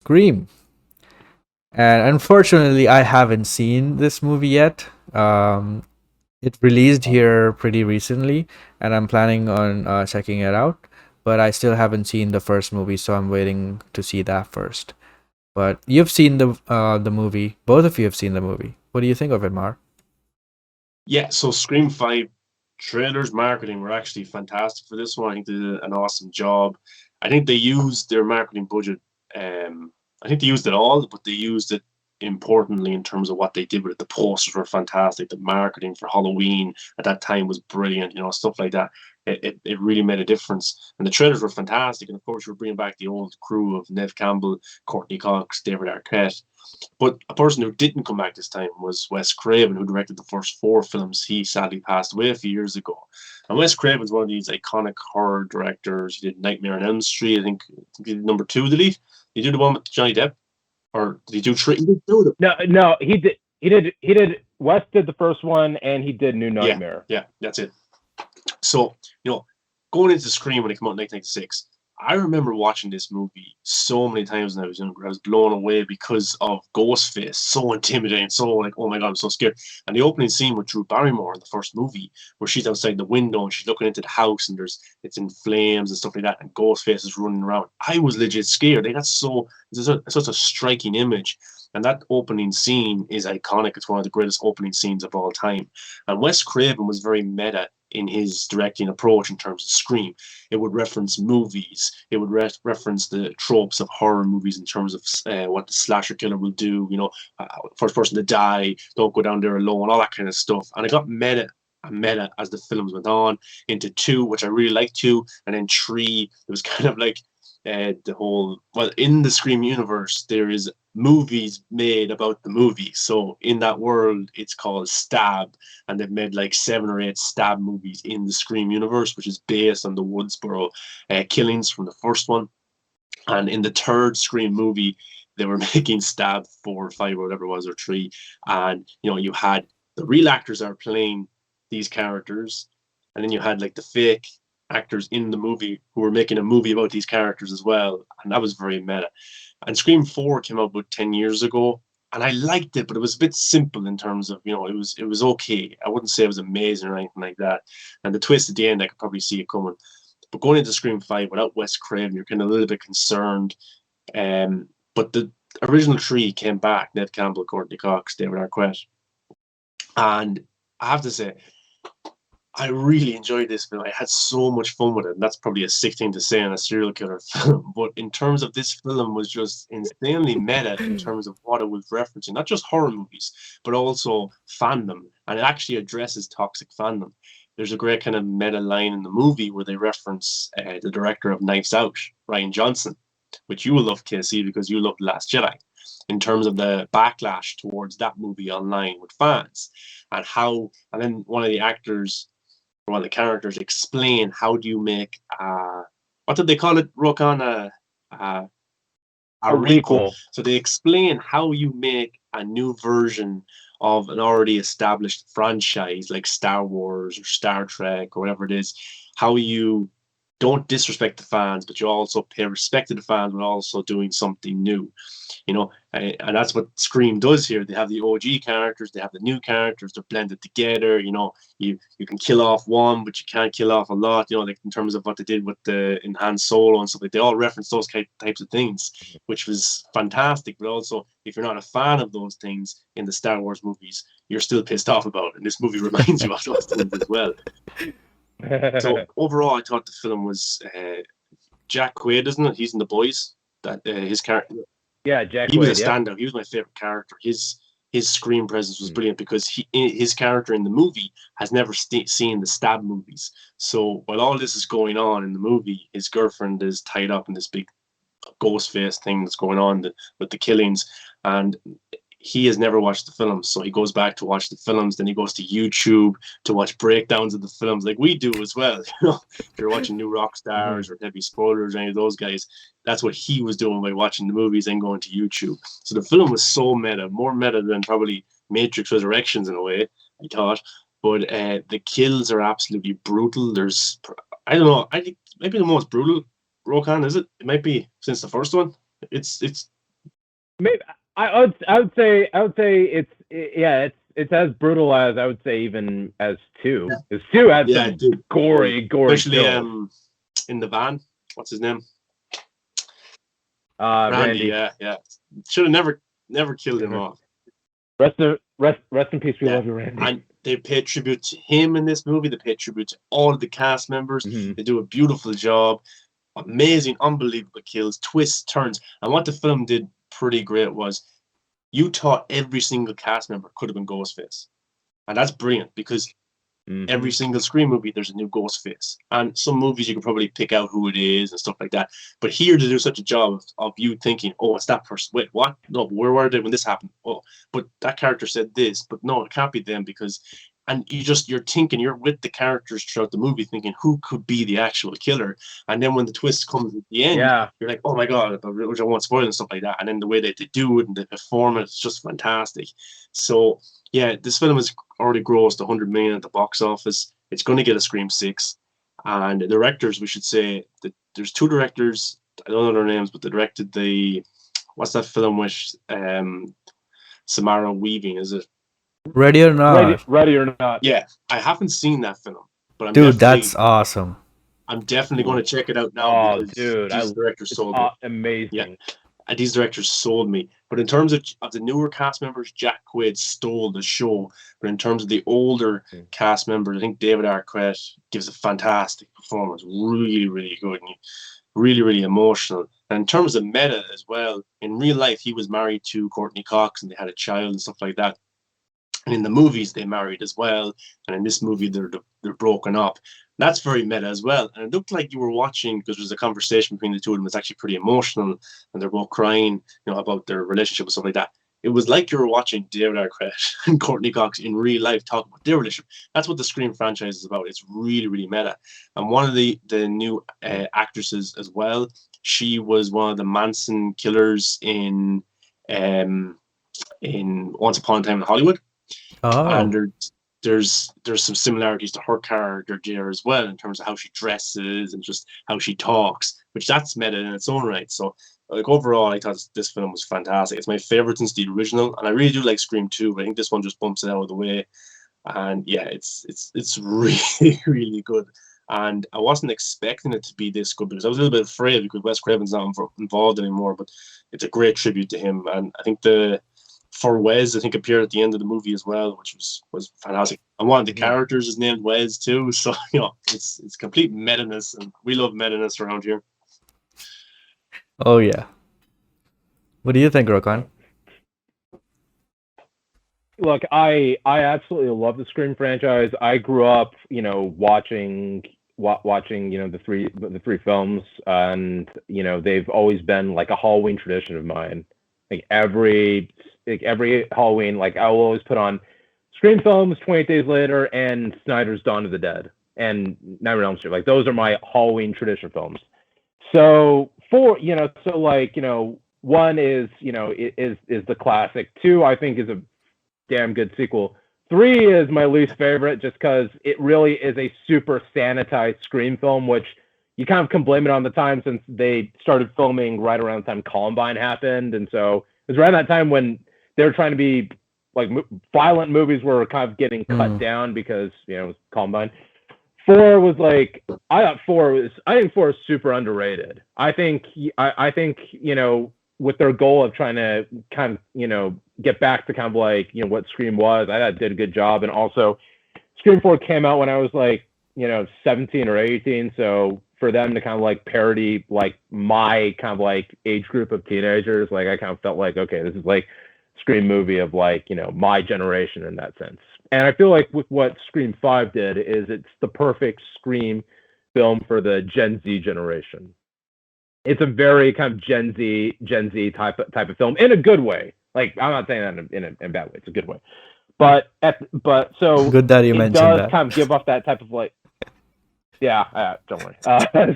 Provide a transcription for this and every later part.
Scream. And unfortunately, I haven't seen this movie yet. It released here pretty recently, and I'm planning on checking it out. But I still haven't seen the first movie, so I'm waiting to see that first. But you've seen the movie. Both of you have seen the movie. What do you think of it, Mar? Yeah, so Scream 5 trailers marketing were actually fantastic for this one. I think they did an awesome job. I think they used their marketing budget. I think they used it all, but they used it importantly in terms of what they did with it. The posters were fantastic. The marketing for Halloween at that time was brilliant. Stuff like that. It really made a difference. And the trailers were fantastic. And of course, we're bringing back the old crew of Nev Campbell, Courtney Cox, David Arquette. But a person who didn't come back this time was Wes Craven, who directed the first four films. He sadly passed away a few years ago. And Wes Craven's one of these iconic horror directors. He did Nightmare on Elm Street. I think he did number two, did he? Did he do the one with Johnny Depp? Or did he do three? He did two of them. No, no, he did. He did. Wes did the first one, and he did New Yeah, Nightmare. yeah, that's it. So, going into Scream when it came out in 1996, I remember watching this movie so many times when I was younger. I was blown away because of Ghostface, so intimidating, so like, oh my god, I'm so scared. And the opening scene with Drew Barrymore in the first movie, where she's outside the window and she's looking into the house and it's in flames and stuff like that, and Ghostface is running around. I was legit scared. Like it's such a striking image. And that opening scene is iconic. It's one of the greatest opening scenes of all time. And Wes Craven was very meta in his directing approach in terms of Scream. It would reference movies. It would reference the tropes of horror movies in terms of what the slasher killer will do. First person to die, don't go down there alone, all that kind of stuff. And it got meta and meta as the films went on into two, which I really liked two, and then three. It was kind of like the whole in the Scream universe there is movies made about the movie. So in that world, it's called Stab, and they've made like 7 or 8 Stab movies in the Scream universe, which is based on the Woodsboro killings from the first one. And in the third Scream movie, they were making Stab 4 or 5 or whatever it was, or three, and you had the real actors are playing these characters, and then you had like the fake actors in the movie who were making a movie about these characters as well, and that was very meta. And Scream 4 came out about 10 years ago, and I liked it, but it was a bit simple in terms of it was okay. I wouldn't say it was amazing or anything like that. And the twist at the end, I could probably see it coming. But going into Scream 5 without Wes Craven, you're kind of a little bit concerned. But the original three came back: Ned Campbell, Courtney Cox, David Arquette, and I have to say, I really enjoyed this film. I had so much fun with it. And that's probably a sick thing to say in a serial killer film. But in terms of this film was just insanely meta in terms of what it was referencing, not just horror movies, but also fandom. And it actually addresses toxic fandom. There's a great kind of meta line in the movie where they reference the director of Knives Out, Rian Johnson, which you will love, Casey, because you love The Last Jedi, in terms of the backlash towards that movie online with fans, and then one of the actors, one of the characters, explain how do you make what did they call it, Rokan, a, a A requel. requel. So they explain how you make a new version of an already established franchise like Star Wars or Star Trek or whatever it is, how you don't disrespect the fans, but you also pay respect to the fans, but also doing something new. And that's what Scream does here. They have the OG characters, they have the new characters, they're blended together. You can kill off one, but you can't kill off a lot. Like in terms of what they did with the enhanced solo and stuff, like they all reference those types of things, which was fantastic. But also, if you're not a fan of those things in the Star Wars movies, you're still pissed off about it. And this movie reminds you of those things as well. So overall, I thought the film was Jack Quaid, isn't it? He's in The Boys. That his character, Yeah, Jack he was a Quaid. Yep. standout. He was my favorite character. His screen presence was brilliant because his character in the movie has never seen the Stab movies. So while all this is going on in the movie, his girlfriend is tied up in this big ghost face thing that's going on with the killings, and he has never watched the films, so he goes back to watch the films. Then he goes to YouTube to watch breakdowns of the films, like we do as well. If you're watching New Rock Mm-hmm. Stars or Heavy Spoilers, or any of those guys, that's what he was doing by watching the movies and going to YouTube. So the film was so meta, more meta than probably Matrix Resurrections in a way, I thought. But the kills are absolutely brutal. I don't know, I think maybe the most brutal Rokan, is it? It might be since the first one. It's Maybe I would say it's as brutal as I would say even as two. Because two had Yeah, some dude. gory Especially kills. in the van. What's his name? Randy. Randy. Yeah. Should have never killed him off. Rest in peace. We Yeah, love you, Randy. and they pay tribute to him in this movie. They pay tribute to all of the cast members. Mm-hmm. They do a beautiful job. Amazing, unbelievable kills, twists, turns. And what the film did pretty great was you thought every single cast member could have been Ghostface. And that's brilliant because every single Scream movie, there's a new Ghostface. And some movies you can probably pick out who it is and stuff like that. But here to do such a job of you thinking, oh, it's that person. Wait, what? No, where were they when this happened? Oh, but that character said this. But no, it can't be them because... And you're thinking, you're with the characters throughout the movie thinking, who could be the actual killer? And then when the twist comes at the end, you're like, oh my God, which I won't spoil and stuff like that. And then the way that they do it and they perform it, it's just fantastic. So, yeah, this film has already grossed 100 million at the box office. It's going to get a Scream 6. And the directors, we should say, that there's two directors, I don't know their names, but they directed what's that film with Samara Weaving, is it? Ready or not? Ready or not? Yeah, I haven't seen that film, but Dude, that's awesome. I'm definitely going to check it out now. Oh, dude, these directors sold me. Amazing. Yeah, and these directors sold me. But in terms of the newer cast members, Jack Quaid stole the show. But in terms of the older cast members, I think David Arquette gives a fantastic performance. Really, really good. And really, really emotional. And in terms of meta as well, in real life, he was married to Courtney Cox and they had a child and stuff like that. And in the movies, they married as well. And in this movie, they're broken up. That's very meta as well. And it looked like you were watching, because there was a conversation between the two of them. It's actually pretty emotional. And they're both crying, about their relationship and stuff like that. It was like you were watching David Arquette and Courtney Cox in real life talk about their relationship. That's what the Scream franchise is about. It's really, really meta. And one of the new actresses as well, she was one of the Manson killers in Once Upon a Time in Hollywood. Oh. And there's some similarities to her character there as well in terms of how she dresses and just how she talks, which that's meta in its own right. So overall, I thought this film was fantastic. It's my favorite since the original, and I really do like Scream 2, but I think this one just bumps it out of the way. And yeah, it's really, really good. And I wasn't expecting it to be this good because I was a little bit afraid because Wes Craven's not involved anymore, but it's a great tribute to him. And I think for Wes, I think appeared at the end of the movie as well, which was fantastic. And one of the characters is named Wes too, so it's complete meta-ness, and we love meta-ness around here. Oh yeah. What do you think, Rokan? Look, I absolutely love the Scream franchise. I grew up, watching the three films, and they've always been like a Halloween tradition of mine. Like every Halloween, like I will always put on Scream films, 28 Days Later, and Snyder's Dawn of the Dead, and Nightmare on Elm Street. Like those are my Halloween tradition films. So one is is the classic. 2, I think, is a damn good sequel. 3 is my least favorite just because it really is a super sanitized Scream film, which you kind of can blame it on the time since they started filming right around the time Columbine happened. And so it was around that time when they were trying to be like violent movies were kind of getting cut down because, it was Columbine. 4 was like, I think 4 is super underrated. I think, with their goal of trying to kind of, get back to kind of like, what Scream was, I thought it did a good job. And also Scream 4 came out when I was like, 17 or 18. So for them to kind of like parody like my kind of like age group of teenagers, like I kind of felt like, okay, this is like Scream movie of like, my generation in that sense. And I feel like with what Scream 5 did is it's the perfect Scream film for the Gen Z generation. It's a very kind of Gen Z type of film in a good way. Like I'm not saying that in a bad way. It's a good way. But so good that you mentioned that. It does kind of give off that type of like, yeah, don't worry. But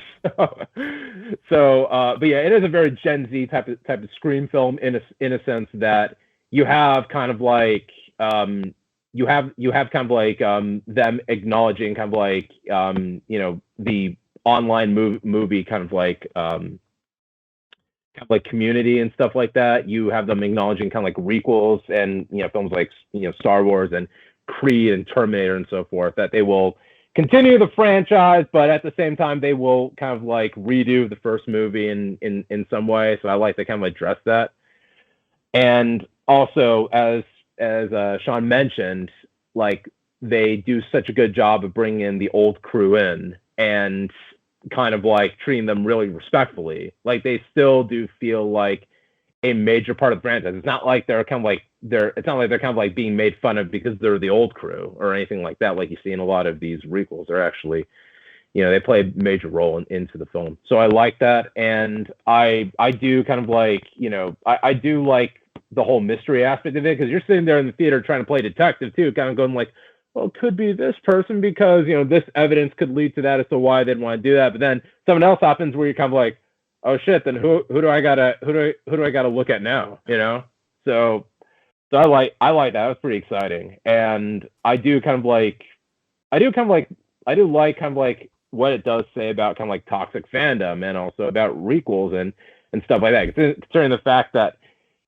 yeah, it is a very Gen Z type of Scream film in a sense that you have kind of like you have kind of like them acknowledging kind of like the online movie kind of like kind of like Community and stuff like that. You have them acknowledging kind of like requels and films like Star Wars and Creed and Terminator and so forth, that they will continue the franchise, but at the same time they will kind of like redo the first movie in some way. So I like to kind of address that. And also, as Sean mentioned, like they do such a good job of bringing in the old crew in and kind of like treating them really respectfully. Like they still do feel like a major part of the franchise. It's not like they're kind of like it's not like they're kind of like being made fun of because they're the old crew or anything like that. Like you see in a lot of these requels, they're actually, they play a major role into the film. So I like that, and I do kind of like, I do like the whole mystery aspect of it, because you're sitting there in the theater trying to play detective too, kind of going like, well, it could be this person because this evidence could lead to that as to why they didn't want to do that. But then something else happens where you're kind of like, oh shit, then who do I gotta look at now? So I like that. It was pretty exciting, and I do like what it does say about kind of like toxic fandom and also about requels and stuff like that. Considering the fact that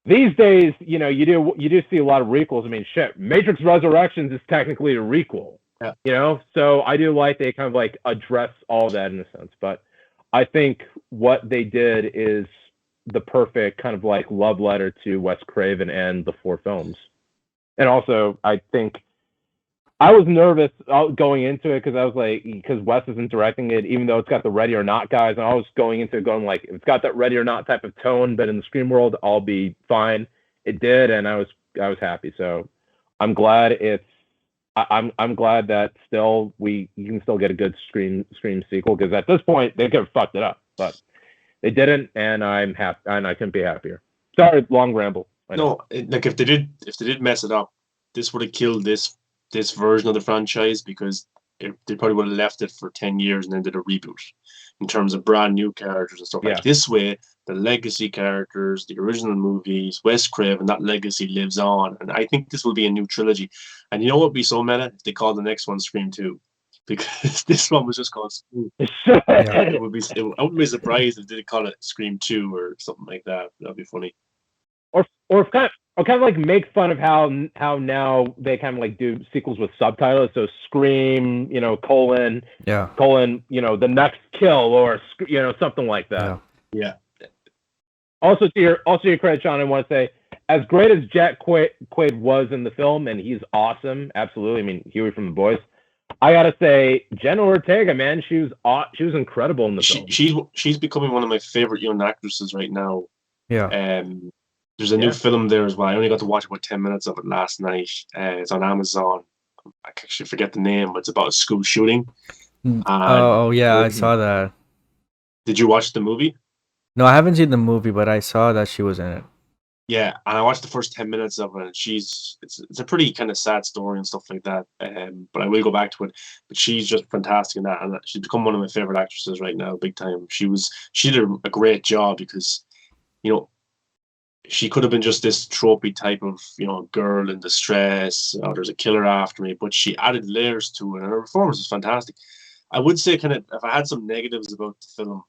these days, you do see a lot of requels. I mean, shit, Matrix Resurrections is technically a requel. Yeah. So I do like they kind of like address all that in a sense. But I think what they did is the perfect kind of like love letter to Wes Craven and the 4 films. And also, I think I was nervous going into it because I was like, because Wes isn't directing it, even though it's got the Ready or Not guys, and I was going into it going like, it's got that Ready or Not type of tone, but in the Scream world, I'll be fine. It did, and I was happy. So I'm glad I'm glad that still you can still get a good Scream sequel, because at this point they could have fucked it up, but they didn't, and I'm happy, and I couldn't be happier. Sorry, long ramble. No, like if they did mess it up, this would have killed this version of the franchise, because they probably would have left it for 10 years and then did a reboot in terms of brand new characters and stuff. Yeah. Like this way, the legacy characters, the original movies, Wes Craven, that legacy lives on. And I think this will be a new trilogy. And you know what would be so meta? If they call the next one Scream 2. Because this one was just called Scream. Yeah. I wouldn't be surprised if they call it Scream 2 or something like that. That'd be funny. Or kind of like make fun of how now they kind of like do sequels with subtitles. So Scream, colon, the next kill, or something like that. Yeah. Also to your credit, Sean, I want to say, as great as Jack Quaid was in the film, and he's awesome, absolutely. I mean, Huey from The Boys. I gotta say, Jenna Ortega, man, she was incredible in the film. She's becoming one of my favorite young actresses right now. Yeah. There's a new film there as well. I only got to watch about 10 minutes of it last night. It's on Amazon. I actually forget the name, but it's about a school shooting. I saw that. Did you watch the movie? No, I haven't seen the movie, but I saw that she was in it. Yeah, and I watched the first 10 minutes of it, and it's a pretty kind of sad story and stuff like that. But I will go back to it. But she's just fantastic in that, and she's become one of my favorite actresses right now, big time. She did a great job, because she could have been just this tropey type of girl in distress, or there's a killer after me, but she added layers to it, and her performance was fantastic. I would say, kind of, if I had some negatives about the film,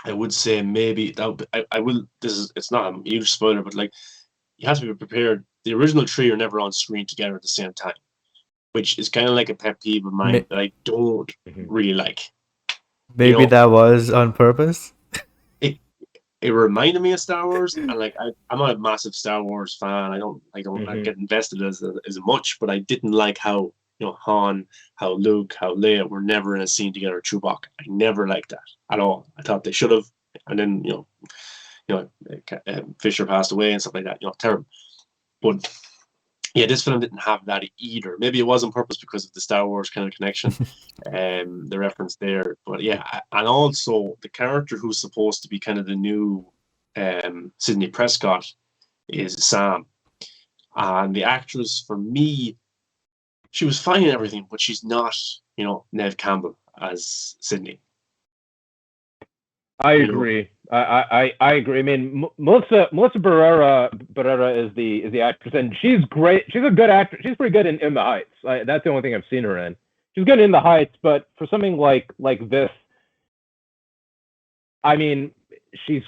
I would say maybe that I will. It's not a huge spoiler, but like, you have to be prepared. The original 3 are never on screen together at the same time, which is kind of like a pet peeve of mine that I don't really like. Maybe that was on purpose. It reminded me of Star Wars, and like I'm not a massive Star Wars fan. I don't get invested as much, but I didn't like how Han, how Luke, how Leia were never in a scene together. Chewbacca, I never liked that at all. I thought they should have, and then Fisher passed away and stuff like that. Terrible. But yeah, this film didn't have that either. Maybe it was on purpose because of the Star Wars kind of connection, the reference there. But yeah, and also the character who's supposed to be kind of the new Sidney Prescott is Sam. And the actress, for me, she was fine in everything, but she's not, Neve Campbell as Sidney. I agree. I agree. I mean, Melissa Barrera is the actress, and she's great. She's a good actress. She's pretty good in The Heights. That's the only thing I've seen her in. She's good in The Heights, but for something like this, I mean, she's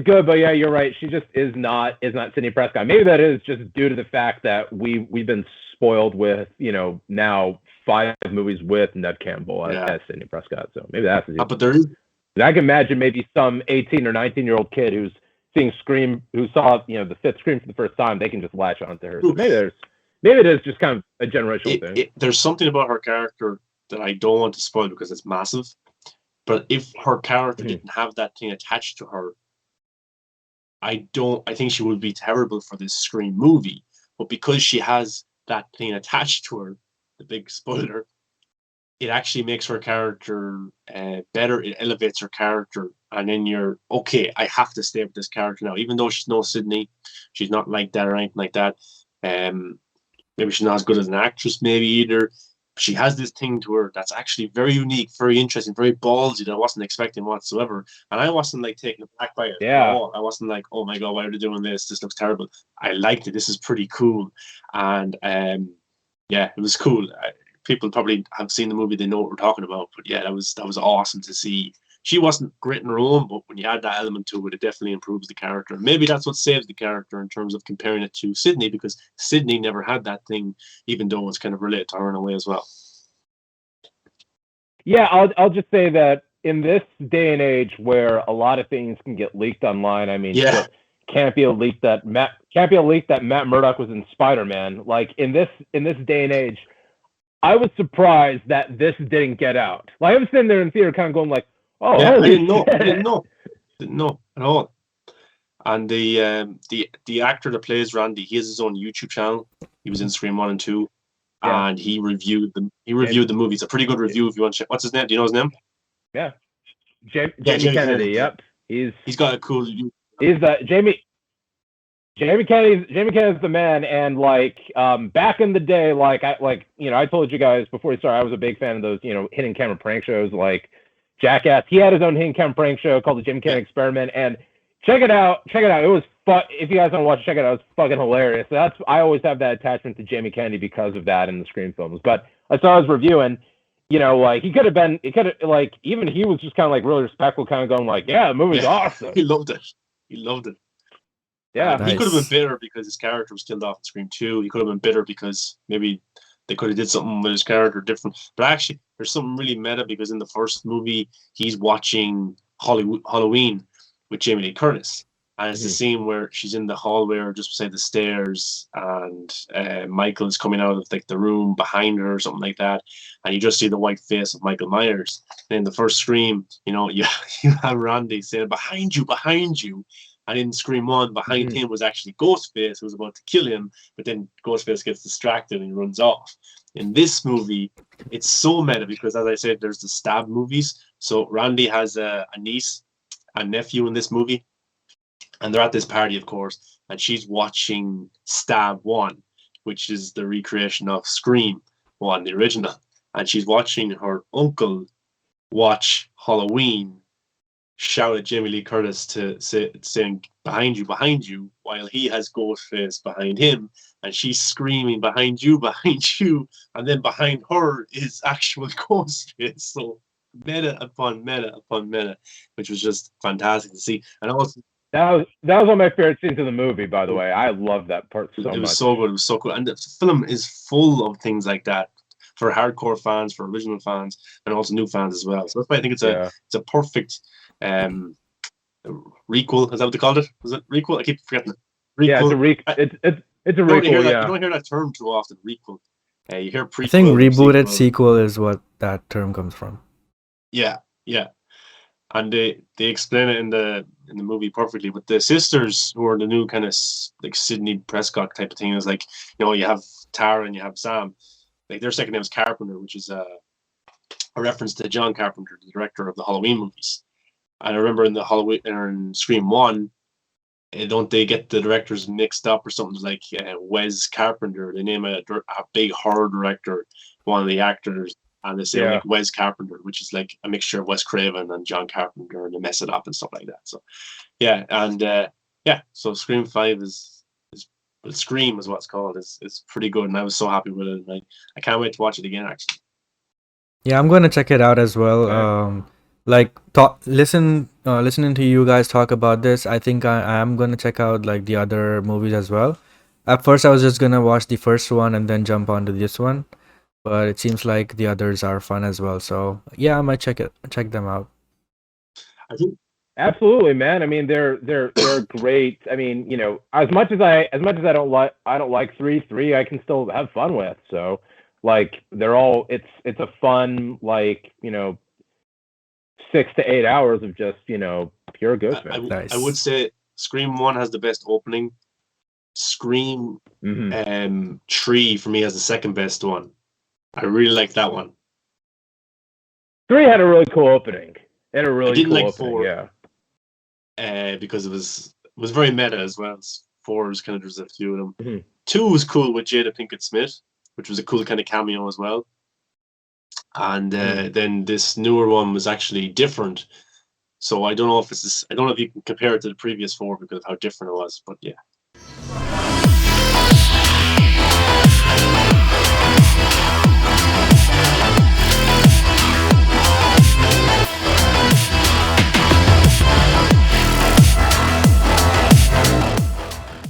good, but yeah, you're right. She just is not Sidney Prescott. Maybe that is just due to the fact that we've been spoiled with now 5 movies with Ned Campbell as Sidney Prescott. So maybe that's the deal. But there is. I can imagine maybe some 18 or 19-year-old kid who's seeing Scream, who saw the 5th Scream for the first time, they can just latch onto her. So maybe it is just kind of a generational thing. There's something about her character that I don't want to spoil because it's massive. But if her character didn't have that thing attached to her, I think she would be terrible for this Scream movie. But because she has that thing attached to her, the big spoiler, it actually makes her character better. It elevates her character. And then you're, okay, I have to stay with this character now. Even though she's no Sydney, she's not like that or anything like that. Maybe she's not as good as an actress, maybe either. She has this thing to her that's actually very unique, very interesting, very ballsy that I wasn't expecting whatsoever. And I wasn't like taken aback by it. Yeah. I wasn't like, oh my God, why are they doing this? This looks terrible. I liked it. This is pretty cool. And it was cool. People probably have seen the movie, they know what we're talking about. But yeah, that was awesome to see. She wasn't great in her own, but when you add that element to it, it definitely improves the character. Maybe that's what saves the character in terms of comparing it to Sydney, because Sydney never had that thing, even though it's kind of related to her in a way as well. Yeah, I'll just say that in this day and age where a lot of things can get leaked online, I mean, can't be a leak that Matt Murdock was in Spider-Man. Like in this day and age, I was surprised that this didn't get out. Like I'm sitting there in theater, kind of going like, "Oh, yeah, I didn't know at all." And the actor that plays Randy, he has his own YouTube channel. He was in Scream 1 and 2, and he reviewed the movie. It's a pretty good review if you want to check. What's his name? Do you know his name? Yeah, Jamie Kennedy. Yep, he's got a cool. He's the Jamie Kennedy's the man, and like back in the day, I told you guys before we started, I was a big fan of those hidden camera prank shows like Jackass. He had his own hidden camera prank show called the Jim Kennedy Experiment, and check it out. It was fun. If you guys don't watch it, check it out. It's fucking hilarious. I always have that attachment to Jamie Kennedy because of that in the Scream films. But I saw his review, and even he was just kind of like really respectful, kind of going like, yeah, the movie's awesome. He loved it. Yeah, nice. He could have been bitter because his character was killed off in Scream 2. He could have been bitter because maybe they could have did something with his character different. But actually, there's something really meta because in the first movie, he's watching Halloween with Jamie Lee Curtis. And it's the scene where she's in the hallway or just beside the stairs, and Michael is coming out of like the room behind her or something like that, and you just see the white face of Michael Myers. And in the first Scream, you have Randy saying behind you, and in Scream 1, behind him was actually Ghostface, who was about to kill him, but then Ghostface gets distracted and he runs off. In this movie, it's so meta because, as I said, there's the stab movies. So Randy has a niece and nephew in this movie. And they're at this party, of course, and she's watching Stab 1, which is the recreation of Scream 1, the original. And she's watching her uncle watch Halloween, shout at Jamie Lee Curtis saying, behind you, while he has Ghostface behind him. And she's screaming, behind you. And then behind her is actual Ghostface. So meta upon meta, which was just fantastic to see. And also, that was one of my favorite scenes in the movie, by the way. I love that part so much. It was so good. It was so cool. And the film is full of things like that for hardcore fans, for original fans, and also new fans as well. So that's why I think it's a perfect requel. Is that what they called it? Was it requel? I keep forgetting it. Requel. Yeah, it's a requel. You don't hear that term too often. Requel. You hear prequel. I think rebooted sequel is what that term comes from. Yeah. And they explain it in the movie perfectly. But the sisters, who are the new kind of like Sidney Prescott type of thing, is like, you have Tara and you have Sam. Like their second name is Carpenter, which is a reference to John Carpenter, the director of the Halloween movies. And I remember in the Halloween or in Scream 1, don't they get the directors mixed up or something like Wes Carpenter? They name a big horror director, one of the actors. And they say like Wes Carpenter, which is like a mixture of Wes Craven and John Carpenter, and they mess it up and stuff like that. So, so Scream 5 is Scream is what it's called. It's pretty good, and I was so happy with it. And I can't wait to watch it again. Actually, yeah, I'm going to check it out as well. Listen listening to you guys talk about this, I think I am gonna check out like the other movies as well. At first, I was just gonna watch the first one and then jump onto this one, but it seems like the others are fun as well. So yeah, I might check them out. I think Absolutely, man. I mean, they're great. I mean, as much as I don't like three I can still have fun with. So, like, they're all it's a fun, like, 6 to 8 hours of just pure Ghostface. I would Nice. say Scream 1 has the best opening. Scream Mm-hmm. 3 for me has the second best one. I really like that one. 3 had a really cool opening. And a I really didn't cool like opening, 4 yeah. because it was very meta as well. 4 was kind of just a few of them. Mm-hmm. 2 was cool with Jada Pinkett Smith, which was a cool kind of cameo as well. And then this newer one was actually different. So I don't know if I don't know if you can compare it to the previous 4 because of how different it was. But yeah,